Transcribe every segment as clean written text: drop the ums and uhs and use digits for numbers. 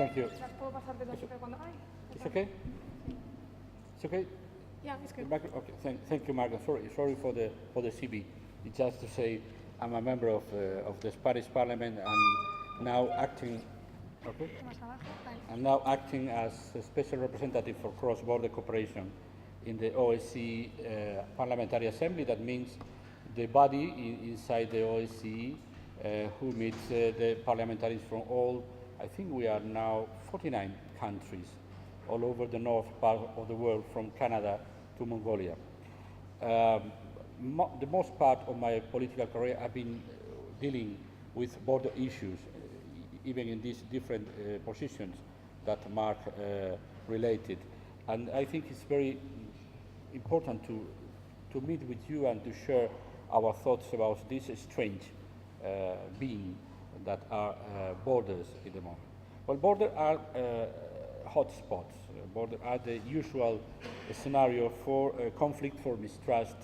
Thank you. ¿Puedo pasarte la cifra cuando...? Ay, It's okay? It's okay? yeah, it's good. Okay, thank you, Margaret. Sorry for the CV. It's just to say I'm a member of the Spanish Parliament and now acting. Okay. I'm now acting as a special representative for cross-border cooperation in the OSCE Parliamentary Assembly. That means the body inside the OSCE who meets the parliamentarians from all, I think we are now 49 countries all over the north part of the world, from Canada to Mongolia. The most part of my political career I've been dealing with border issues, even in these different positions that Mark related. And I think it's very important to meet with you and to share our thoughts about this strange being that are borders in the moment. Well, borders are hotspots. Borders are the usual scenario for conflict, for mistrust,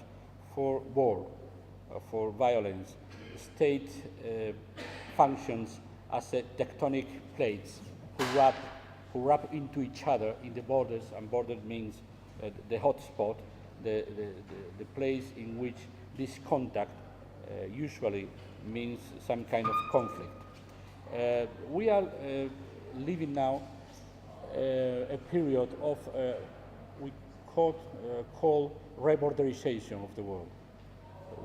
for war, for violence. State functions as tectonic plates who wrap into each other in the borders, and border means the hotspot, the place in which this contact usually means some kind of conflict. We are living now a period of we call reborderization of the world.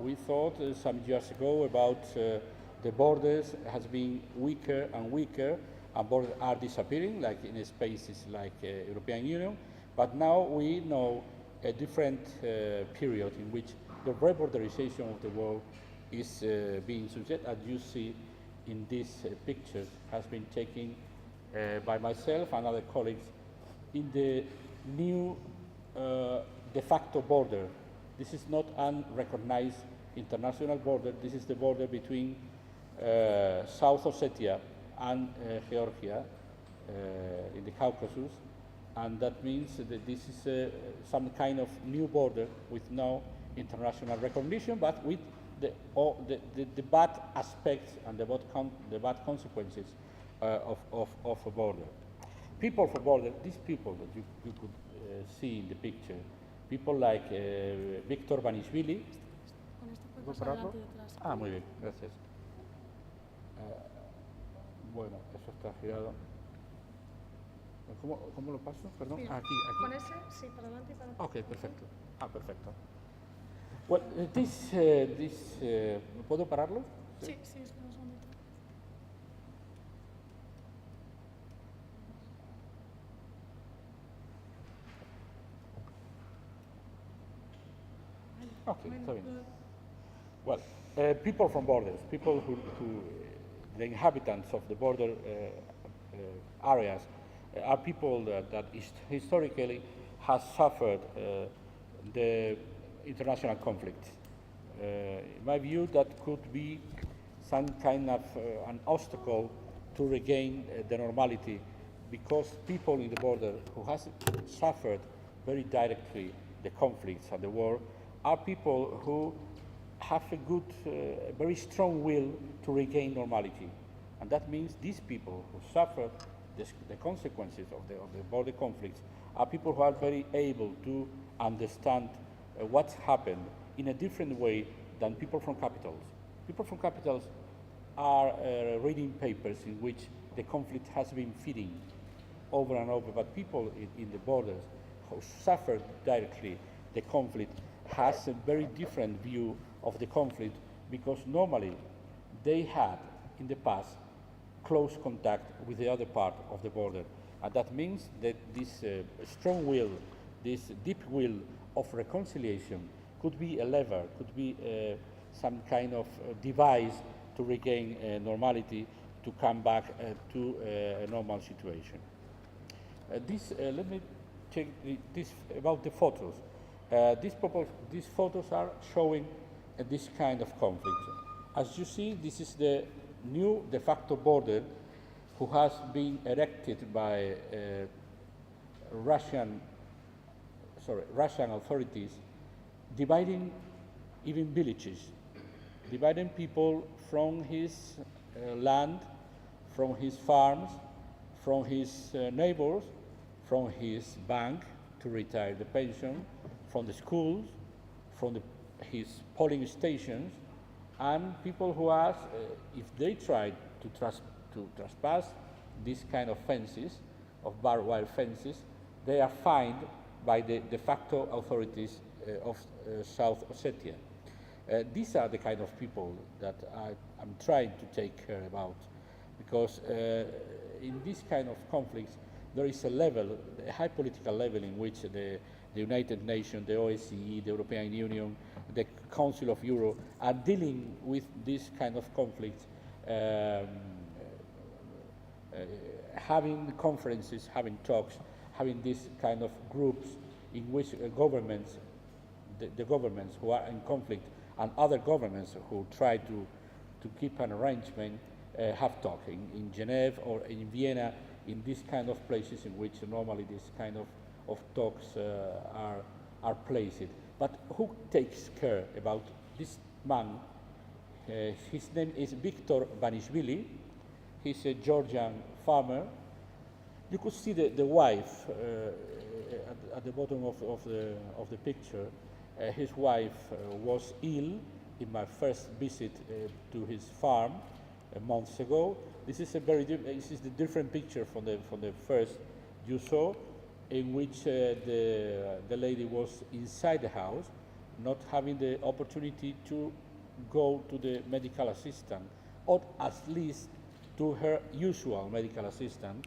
We thought some years ago about the borders has been weaker and weaker, and borders are disappearing, like in spaces like European Union. But now we know a different period in which the reborderization of the world is being subject, as you see in these pictures, has been taken by myself and other colleagues in the new de facto border. This is not unrecognized international border. This is the border between South Ossetia and Georgia in the Caucasus, and that means that this is some kind of new border with no international recognition, but with the bad aspects and the bad consequences of a border. People for border, these people that you could see in the picture, people like Víctor Vanishvili. Ah, muy bien, gracias. Bueno, eso está girado. ¿Cómo lo paso? Perdón. Mira, aquí. Con ese, sí, para adelante y para atrás. Ok, perfecto. Ah, perfecto. Well, ¿puedo pararlo? Sí, espera un segundito. Okay, está bien. Well, people from borders, people who the inhabitants of the border areas are people that historically has suffered the international conflict. In my view, that could be some kind of an obstacle to regain the normality, because people in the border who has suffered very directly the conflicts and the war are people who have a good, very strong will to regain normality. And that means these people who suffered the consequences of the border conflicts are people who are very able to understand what's happened in a different way than people from capitals. People from capitals are reading papers in which the conflict has been feeding over and over, but people in the borders who suffered directly the conflict has a very different view of the conflict, because normally they had in the past close contact with the other part of the border. And that means that this strong will, this deep will of reconciliation could be a lever, could be some kind of device to regain normality, to come back to a normal situation. Let me take this about the photos. These photos are showing this kind of conflict. As you see, this is the new de facto border who has been erected by Russian authorities, dividing even villages, dividing people from his land, from his farms, from his neighbors, from his bank to retire the pension, from the schools, from his polling stations, and people who ask if they try to trespass these kind of fences, of barbed wire fences, they are fined by the de facto authorities of South Ossetia. These are the kind of people that I'm trying to take care about, because in this kind of conflicts there is a level, a high political level, in which the United Nations, the OSCE, the European Union, the Council of Europe are dealing with this kind of conflicts, having conferences, having talks, having these kind of groups in which governments, the governments who are in conflict and other governments who try to keep an arrangement have talked in Geneva or in Vienna, in these kind of places in which normally this kind of talks are placed. But who takes care about this man? His name is Viktor Vanishvili. He's a Georgian farmer. You could see the wife at the bottom of the picture. His wife was ill in my first visit to his farm months ago. This is the different picture from the first you saw, in which the lady was inside the house, not having the opportunity to go to the medical assistant, or at least to her usual medical assistant,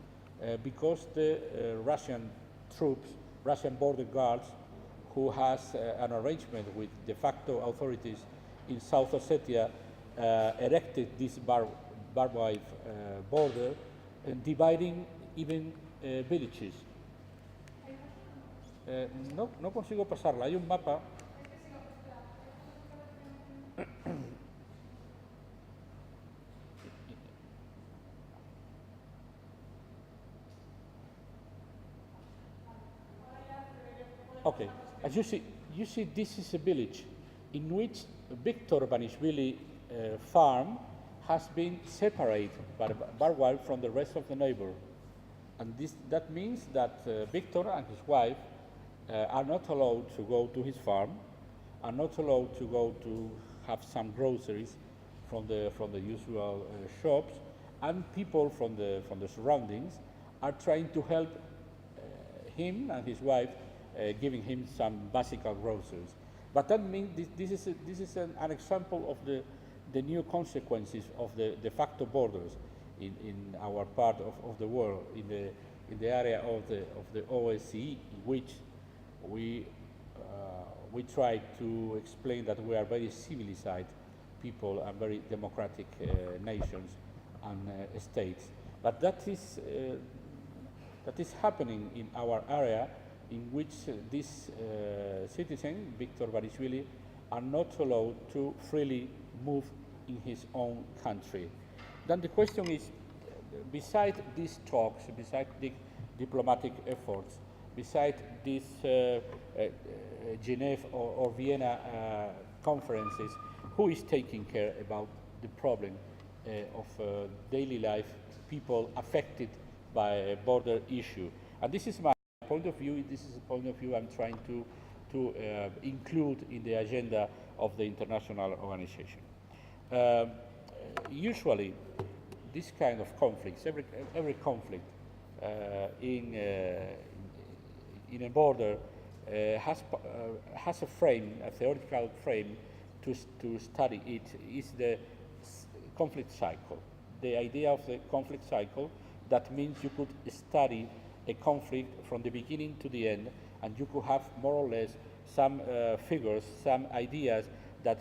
because the Russian troops, Russian border guards, who has an arrangement with de facto authorities in South Ossetia, erected this barbed wire border, dividing even villages. No consigo pasarla. Hay un mapa. Okay, as you see, this is a village in which Viktor Vanishvili farm has been separated by barbed wire from the rest of the neighbor. And that means that Viktor and his wife are not allowed to go to his farm, are not allowed to go to have some groceries from the usual shops, and people from the surroundings are trying to help him and his wife, giving him some basic groceries. But that means this is an example of the new consequences of the de facto borders in our part of the world, in the area of the OSCE, in which we try to explain that we are very civilized people and very democratic nations and states. But that is happening in our area, in which this citizen, Viktor Vanishvili, are not allowed to freely move in his own country. Then the question is, beside these talks, beside the diplomatic efforts, beside these Geneva or Vienna conferences, who is taking care about the problem of daily life, people affected by a border issue? And this is my point of view. This is a point of view I'm trying to include in the agenda of the international organization. Usually, this kind of conflicts, every conflict in a border has a frame, a theoretical frame to study it. Is the conflict cycle. The idea of the conflict cycle, that means you could study a conflict from the beginning to the end, and you could have more or less some figures, some ideas that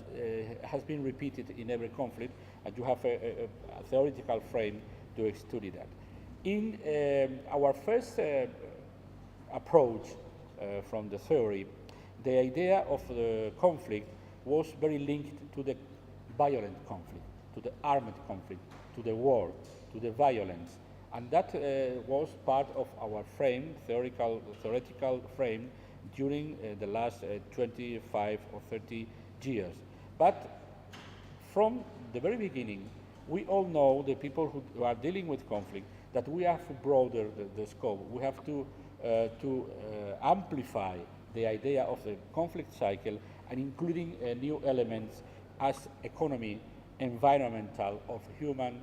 has been repeated in every conflict, and you have a theoretical frame to study that. In our first approach from the theory, the idea of the conflict was very linked to the violent conflict, to the armed conflict, to the war, to the violence. And that was part of our frame, theoretical frame, during the last 25 or 30 years. But from the very beginning, we all know the people who are dealing with conflict, that we have to broaden the scope. We have to amplify the idea of the conflict cycle and including new elements as economy, environmental, of human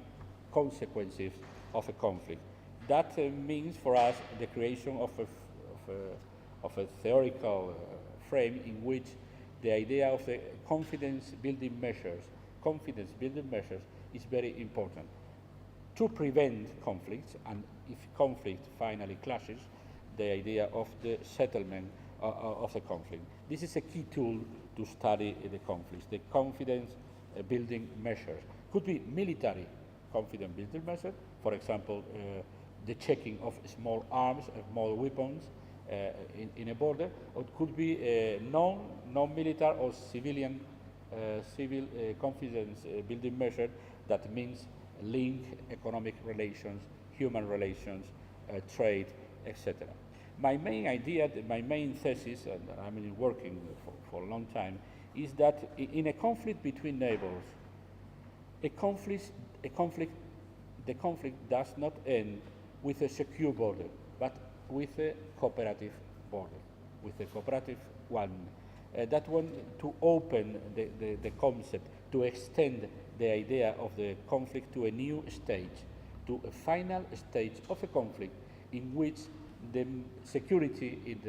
consequences of a conflict. That means for us the creation of a theoretical frame in which the idea of the confidence building measures is very important to prevent conflicts, and if conflict finally clashes, the idea of the settlement of the conflict. This is a key tool to study the conflicts. The confidence building measures could be military confidence building measures, for example, the checking of small arms, small weapons in a border, or it could be non-military or civil confidence building measure that means link economic relations, human relations, trade, etc. My main idea, my main thesis, and I've been working for a long time, is that in a conflict between neighbors, the conflict does not end with a secure border, but with a cooperative border, with a cooperative one. That one to open the concept, to extend the idea of the conflict to a new stage, to a final stage of a conflict in which the security in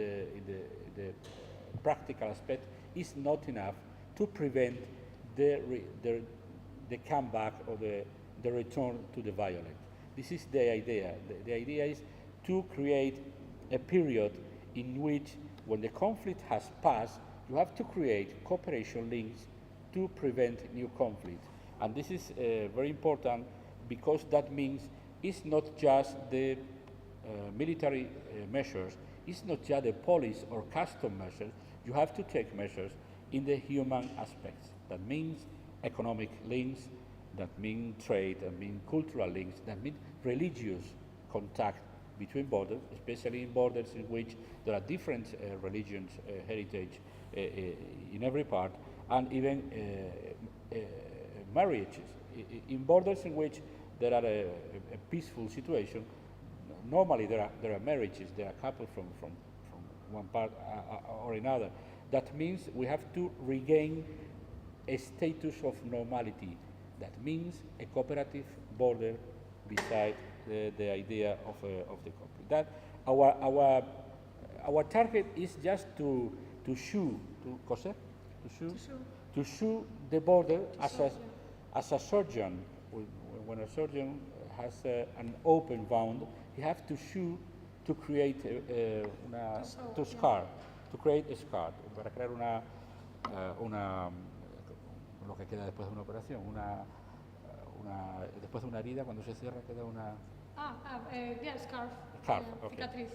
the practical aspect is not enough to prevent the comeback or the return to the violence. This is the idea. The idea is to create a period in which, when the conflict has passed, you have to create cooperation links to prevent new conflicts. And this is very important because that means it's not just the military measures, it's not just the police or custom measures. You have to take measures in the human aspects. That means economic links, that means trade, that means cultural links, that means religious contact between borders, especially in borders in which there are different religions, heritage in every part, and even marriages. In borders in which there are a peaceful situation, normally there are marriages, there are couples from one part or another. That means we have to regain a status of normality. That means a cooperative border beside the idea of the conflict. That our target is just to shoe the border as a surgeon. When a surgeon has an open wound, he has to shoe to create to create a scar, para crear lo que queda después de una operación, después de una herida, cuando se cierra queda una... Scarf. Scarf, okay. Cicatriz.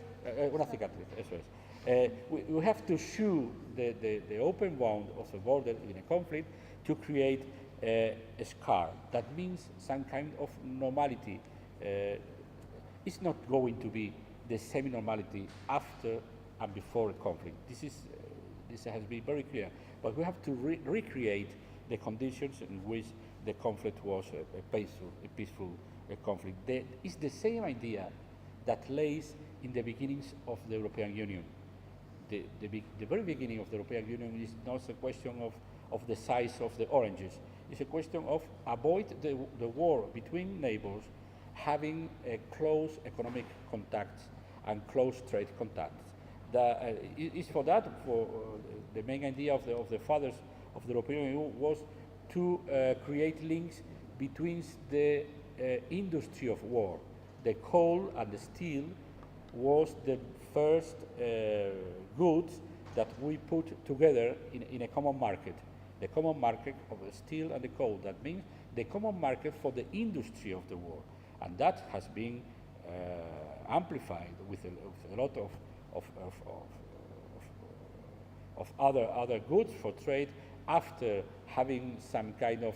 Una cicatriz, eso es. We have to shoe the open wound of the border in a conflict to create a scar. That means some kind of normality. It's not going to be the same normality after and before a conflict. This has been very clear. But we have to recreate the conditions in which the conflict was a peaceful conflict. It's the same idea that lays in the beginnings of the European Union. The very beginning of the European Union is not a question of the size of the oranges. It's a question of avoid the war between neighbors, having close economic contacts and close trade contacts. It's for that, the main idea of the fathers of the European Union was to create links between the industry of war. The coal and the steel was the first goods that we put together in a common market. The common market of the steel and the coal. That means the common market for the industry of the war. And that has been amplified with a lot of other goods for trade after having some kind of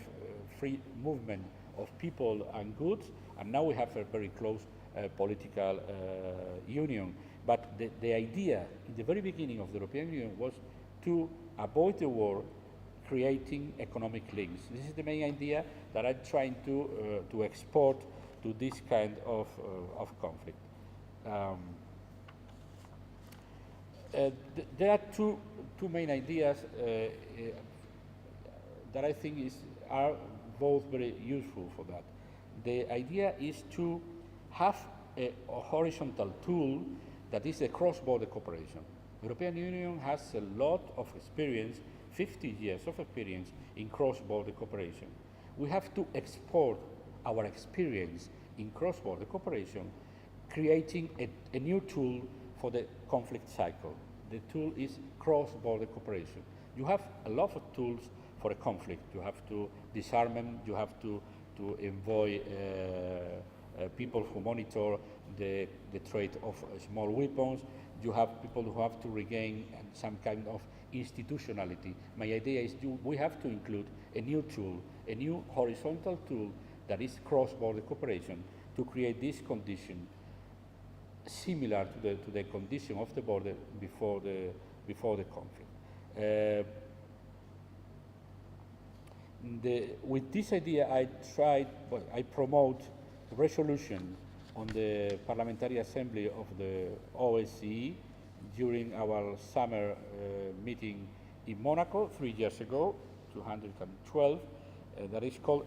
free movement of people and goods, and now we have a very close political union. But the idea in the very beginning of the European Union was to avoid the war, creating economic links. This is the main idea that I'm trying to export to this kind of conflict. There are two main ideas that I think are both very useful for that. The idea is to have a horizontal tool that is a cross-border cooperation. The European Union has a lot of experience, 50 years of experience in cross-border cooperation. We have to export our experience in cross-border cooperation, creating a new tool for the conflict cycle. The tool is cross-border cooperation. You have a lot of tools for a conflict. You have to disarm, you have to envoy people who monitor the trade of small weapons. You have people who have to regain some kind of institutionality. My idea is we have to include a new tool, a new horizontal tool that is cross-border cooperation to create this condition similar to the condition of the border before the conflict. With this idea, I promote a resolution on the Parliamentary Assembly of the OSCE during our summer meeting in Monaco 3 years ago, 212, that is called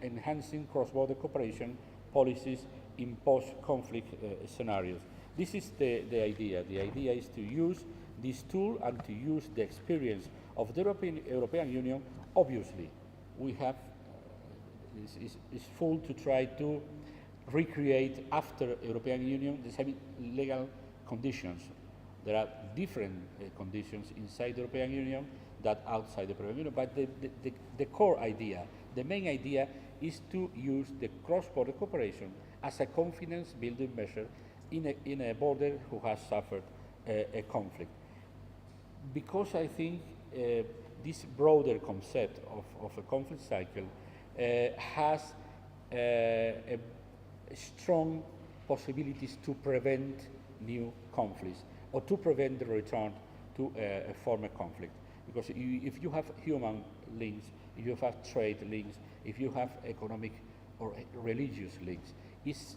Enhancing Cross-Border Cooperation Policies in Post-Conflict Scenarios. This is the idea. The idea is to use this tool and to use the experience of the European Union. Obviously, we have, it's full to try to recreate after European Union the same legal conditions. There are different conditions inside the European Union than outside the European Union, but the core idea, the main idea is to use the cross-border cooperation as a confidence-building measure in a border who has suffered a conflict. Because I think this broader concept of a conflict cycle has strong possibilities to prevent new conflicts or to prevent the return to a former conflict. Because if you have human links, if you have trade links, if you have economic or religious links, it's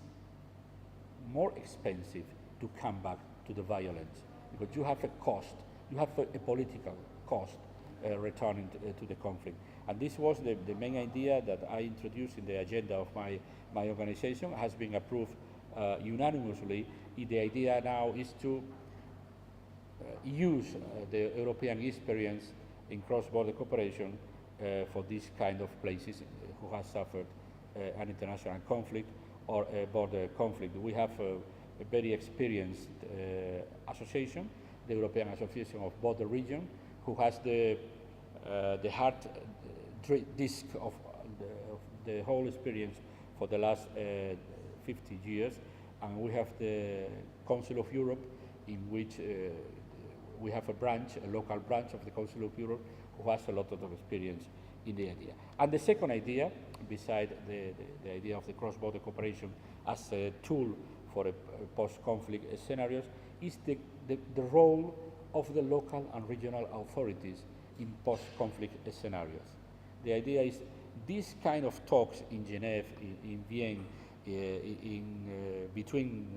more expensive to come back to the violence because you have a cost, you have a political cost returning to the conflict. And this was the main idea that I introduced in the agenda of my organization, has been approved unanimously. The idea now is to use the European experience in cross-border cooperation for these kind of places who have suffered an international conflict or a border conflict. We have a very experienced association, the European Association of Border Region, who has the hard disk of the whole experience for the last 50 years. And we have the Council of Europe, in which we have a branch, a local branch of the Council of Europe, who has a lot of experience in the idea. And the second idea, beside the idea of the cross-border cooperation as a tool for a post-conflict scenarios, is the role of the local and regional authorities in post-conflict scenarios. The idea is this kind of talks in Geneva, in Vienna, between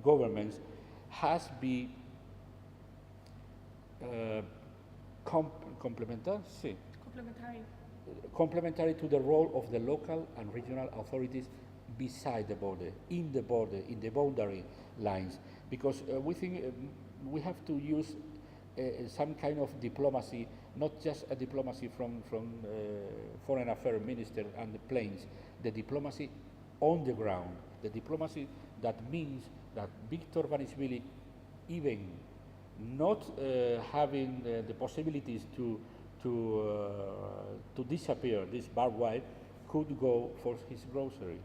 governments has been complementary to the role of the local and regional authorities beside the border, in the boundary lines, because we think we have to use some kind of diplomacy, not just a diplomacy from foreign affairs minister and the planes, the diplomacy on the ground, the diplomacy that means that Victor Vanishvili, even not having the possibilities to disappear, this barbed wire, could go for his grocery.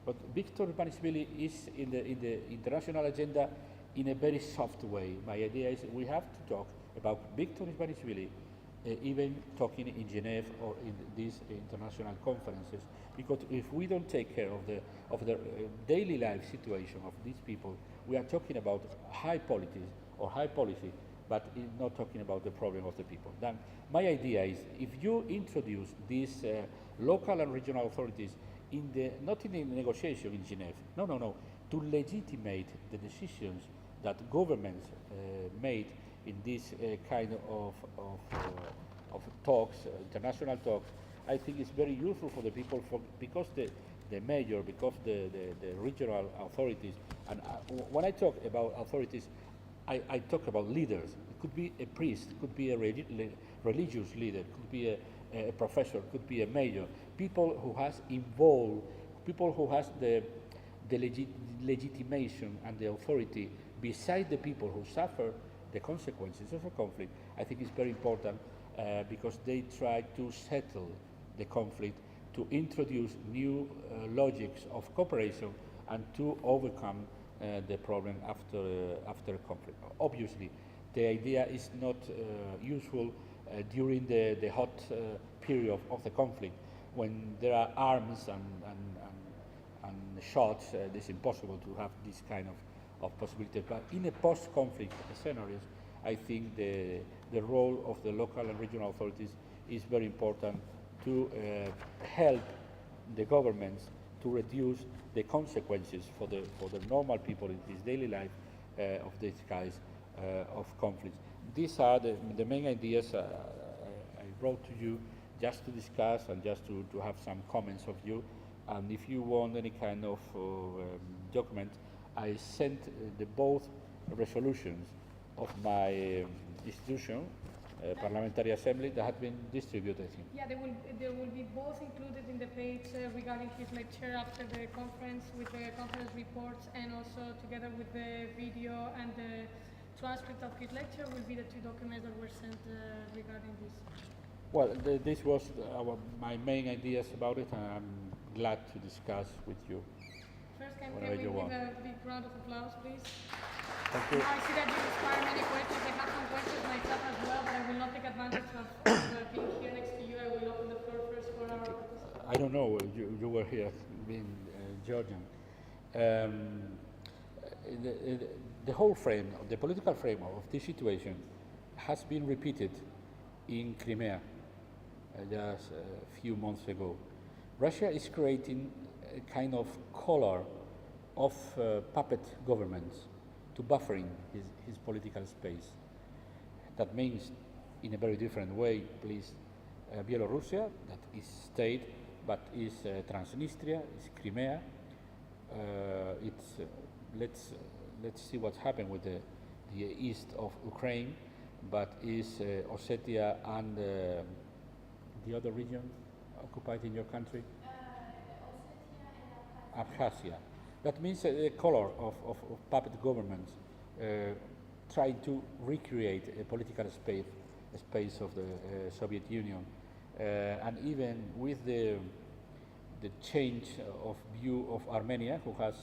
But Victor Vanishvili is in the international agenda in a very soft way. My idea is we have to talk about Victor Vanishvili, even talking in Geneva or in these international conferences, because if we don't take care of the daily life situation of these people, we are talking about high politics or high policy, but not talking about the problem of the people. Then my idea is if you introduce these local and regional authorities not in the negotiation in Geneva. No, no, no. To legitimate the decisions that governments made in this kind of talks, international talks, I think it's very useful for the people because the mayor, because the regional authorities, and when I talk about authorities, I talk about leaders. It could be a priest, it could be a religious leader, it could be a professor, it could be a mayor. People who has involved, people who has the legitimation and the authority beside the people who suffer the consequences of a conflict, I think is very important because they try to settle the conflict, to introduce new logics of cooperation and to overcome the problem after a conflict. Obviously, the idea is not useful during the hot period of the conflict when there are arms and shots. It's impossible to have this kind of possibility. But in a post-conflict scenarios, I think the role of the local and regional authorities is very important to help the governments to reduce the consequences for the normal people in his daily life of these kinds of conflicts. These are the main ideas I brought to you just to discuss and just to have some comments of you. And if you want any kind of document, I sent the both resolutions of my institution, Parliamentary Assembly, that had been distributed. Yeah, they will be both included in the page regarding his lecture after the conference, with the conference reports, and also together with the video and the transcript of his lecture will be the two documents that were sent regarding this. Well, this was my main ideas about it, and I'm glad to discuss with you. First, can we give a big round of applause, please? Thank you. I see that you inspire many questions. I have some questions myself as well, but I will not take advantage of being here next to you. I will open the floor first for our participants. I don't know, you were here being Georgian. The whole frame, the political frame of this situation has been repeated in Crimea just a few months ago. Russia is creating a kind of color of puppet governments to buffering his political space. That means, in a very different way, please, Belarusia, that is state, but is Transnistria, is Crimea. Let's see what's happened with the east of Ukraine, but is Ossetia and the other region occupied in your country? Abkhazia. That means a color of puppet governments trying to recreate a political space of the Soviet Union, and even with the change of view of Armenia, who has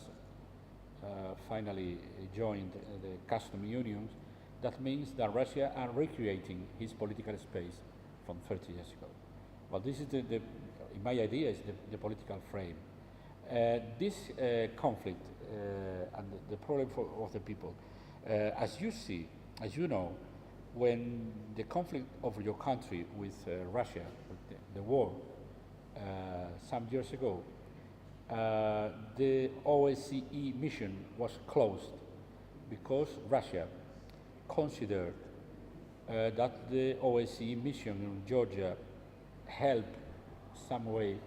finally joined the custom unions, that means that Russia are recreating his political space from 30 years ago. Well, this is in my idea, is the political frame. This conflict and the problem of the people, as you see, as you know, when the conflict of your country with Russia, the war, some years ago, the OSCE mission was closed because Russia considered that the OSCE mission in Georgia helped some way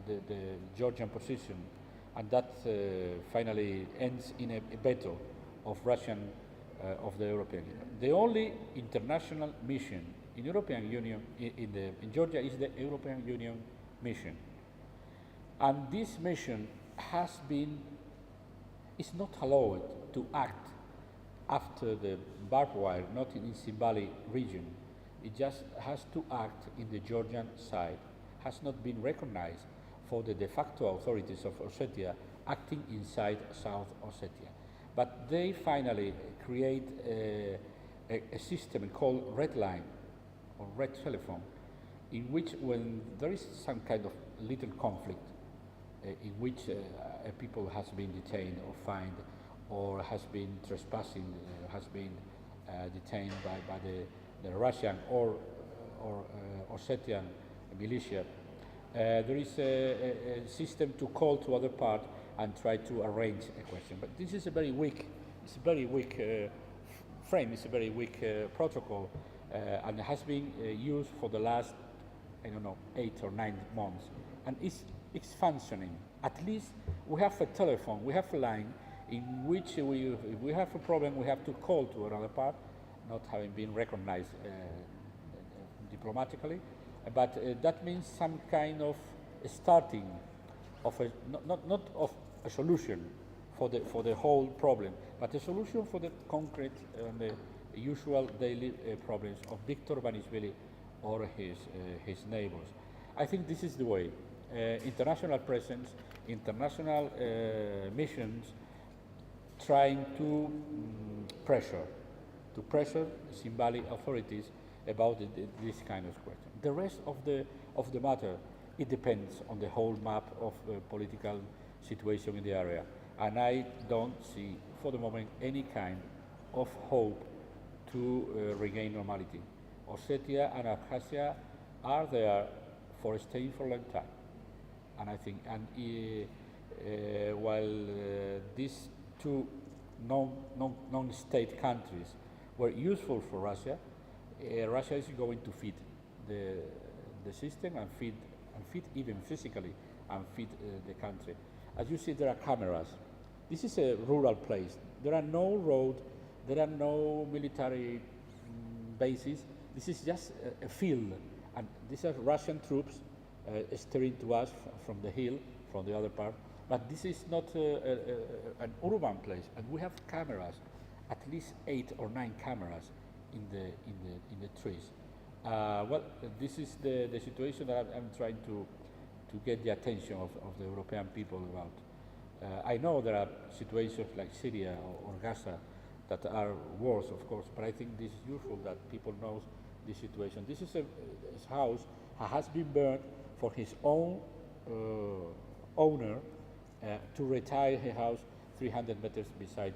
the Georgian position, and that finally ends in a veto of Russian of the European Union. The only international mission in European Union in Georgia is the European Union mission, and this mission is not allowed to act after the barbed wire, not in the Simbali region. It just has to act in the Georgian side. Has not been recognized for the de facto authorities of Ossetia acting inside South Ossetia. But they finally create a system called red line or red telephone, in which when there is some kind of little conflict, in which a people has been detained or fined or has been trespassing, has been detained by the Russian or Ossetian militia, There is a system to call to other part and try to arrange a question. But this is a very weak, it's a very weak frame, it's a very weak protocol, and has been used for the last, I don't know, 8 or 9 months. And it's functioning. At least we have a telephone, we have a line in which if we have a problem, we have to call to another part, not having been recognized diplomatically, but that means some kind of starting of a, not of a solution for the whole problem, but a solution for the concrete and the usual daily problems of Victor Banisvili or his neighbors. I think this is the way. International presence, international missions, trying to pressure Zimbabwe authorities about this kind of question. The rest of the matter, it depends on the whole map of political situation in the area, and I don't see for the moment any kind of hope to regain normality. Ossetia and Abkhazia are there for staying for a long time, and I think, and while these two non-state countries were useful for Russia, Russia is going to feed the system and feed even physically and feed the country. As you see, there are cameras. This is a rural place. There are no roads, there are no military bases. This is just a field, and these are Russian troops steering to us from the hill, from the other part. But this is not an urban place, and we have cameras, at least 8 or 9 cameras in the trees. Well, this is the situation that I'm trying to get the attention of the European people about. I know there are situations like Syria or Gaza that are worse, of course, but I think this is useful that people know the situation. This is a house that has been burned for his own owner to retire his house 300 meters beside,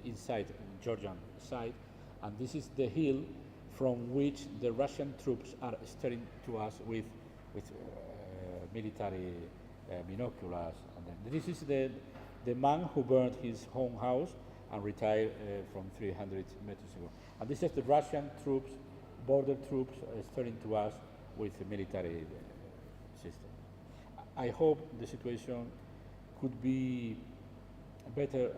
inside Georgian side, and this is the hill from which the Russian troops are staring to us with military binoculars. And then this is the man who burned his home house and retired from 300 meters ago. And this is the Russian troops, border troops, staring to us with the military system. I hope the situation could be better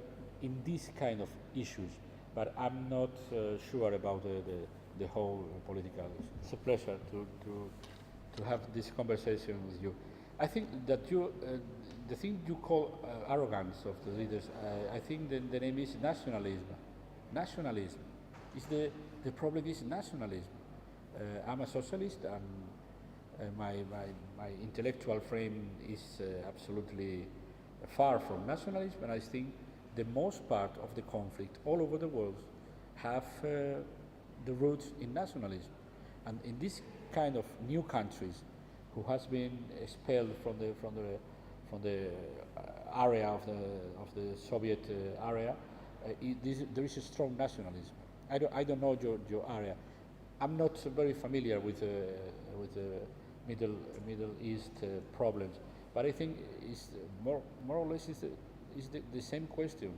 in these kind of issues, but I'm not sure about the whole political issue. It's a pleasure to have this conversation with you. I think that the thing you call arrogance of the leaders, I think the name is nationalism. Nationalism. The problem is nationalism. I'm a socialist, and my intellectual frame is absolutely far from nationalism, and I think the most part of the conflict all over the world have the roots in nationalism. And in this kind of new countries who has been expelled from the area of the Soviet area, there is a strong nationalism. I don't know your area. I'm not very familiar with the Middle East problems, but I think it's more or less is the same question.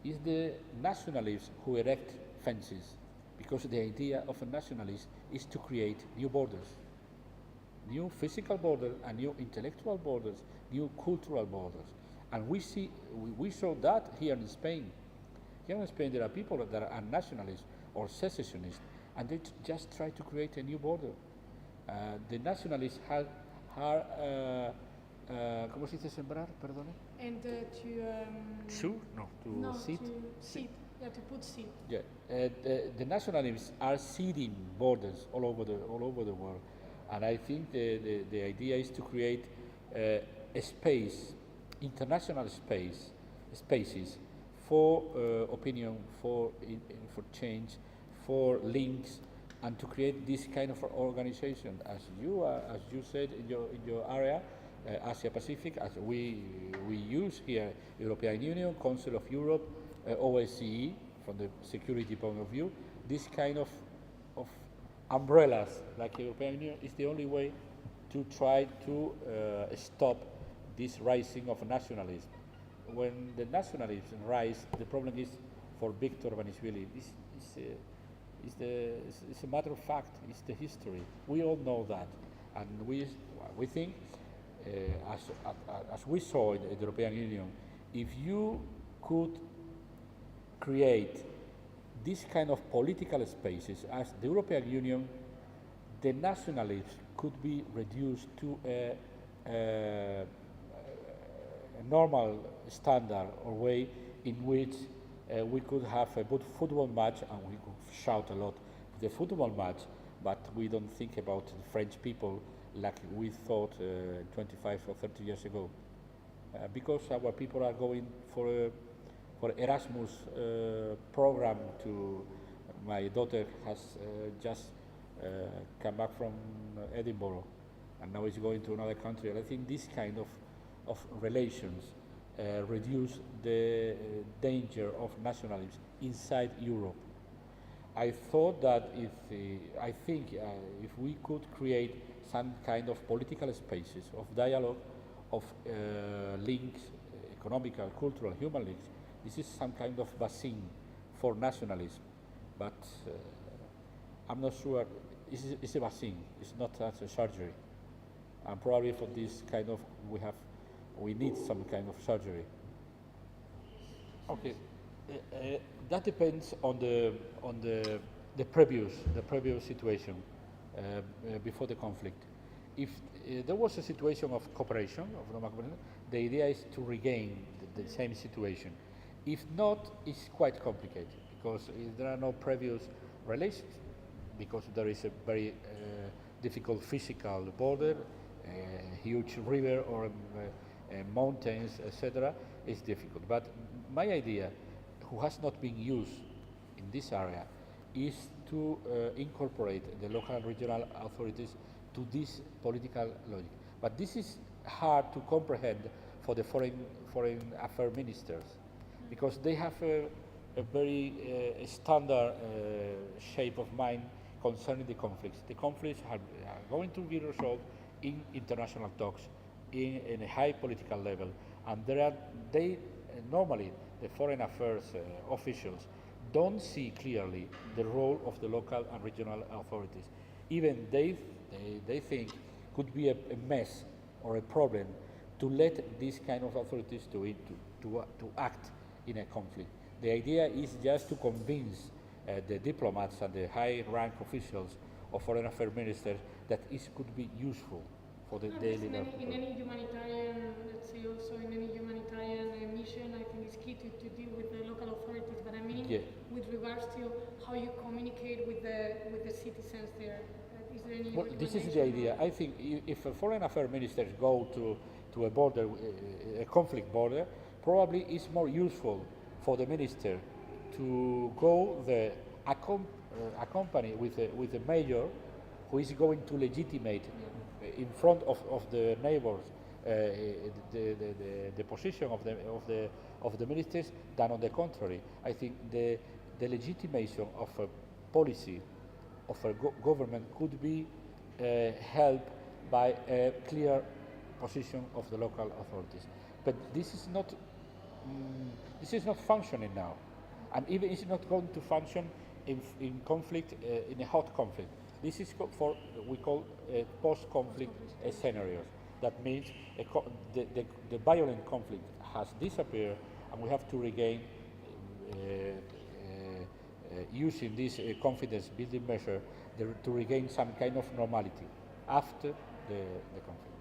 Is the nationalists who erect fences, because the idea of a nationalist is to create new borders, new physical borders and new intellectual borders, new cultural borders. And we saw that here in Spain. Here in Spain there are people that are nationalists or secessionists, and they just try to create a new border. The nationalists are ¿cómo se dice sembrar? Perdone? And Sow? No, to seed. To seed. Yeah, to put seed. Yeah, the nationalists are seeding borders all over the world, and I think the idea is to create a space, international spaces for opinion, for change, for links, and to create this kind of organization, as you said in your area, Asia Pacific, as we use here, European Union, Council of Europe, OSCE, from the security point of view. This kind of umbrellas, like European Union, is the only way to try to stop this rising of nationalism. When the nationalism rise, the problem is for Victor Ivanishvili. It's a matter of fact. It's the history. We all know that, and we think, as we saw in the European Union, if you could create this kind of political spaces as the European Union, the nationalism could be reduced to a normal standard or way in which we could have a good football match, and we could shout a lot the football match, but we don't think about the French people like we thought 25 or 30 years ago. Because our people are going for Erasmus program to, my daughter has just come back from Edinburgh and now is going to another country. And I think this kind of relations reduce the danger of nationalism inside Europe. I thought that if we could create some kind of political spaces of dialogue, of links, economical, cultural, human links, this is some kind of vaccine for nationalism. But I'm not sure. It's a vaccine. It's not as a surgery. And probably for this kind of we need some kind of surgery. Okay, that depends on the previous situation before the conflict. If there was a situation of cooperation, the idea is to regain the same situation. If not, it's quite complicated because there are no previous relations, because there is a very difficult physical border, a huge river or mountains, etc. is difficult. But my idea, who has not been used in this area, is to incorporate the local and regional authorities to this political logic. But this is hard to comprehend for the foreign affairs ministers, because they have a very standard shape of mind concerning the conflicts. The conflicts are going to be resolved in international talks, in a high political level, and normally the foreign affairs officials don't see clearly the role of the local and regional authorities. Even they think could be a mess or a problem to let these kind of authorities to act in a conflict. The idea is just to convince the diplomats and the high-rank officials of foreign affairs ministers that it could be useful for the daily life. In any humanitarian, let's say also in any humanitarian mission, I think it's key to deal with the local authorities. But I mean, with regards to how you communicate with the citizens there, is there any? Well, this is the idea. I think if a foreign affairs ministers go to a border, a conflict border, probably it's more useful for the minister to go there, accompany with a major who is going to legitimate in front of the neighbors the position of the ministers than on the contrary. I think the legitimation of a policy of a government could be helped by a clear position of the local authorities. But this is not functioning now, and even it's not going to function in conflict, in a hot conflict. This is we call post-conflict scenarios. That means the violent conflict has disappeared, and we have to regain, using this confidence-building measure, to regain some kind of normality after the conflict.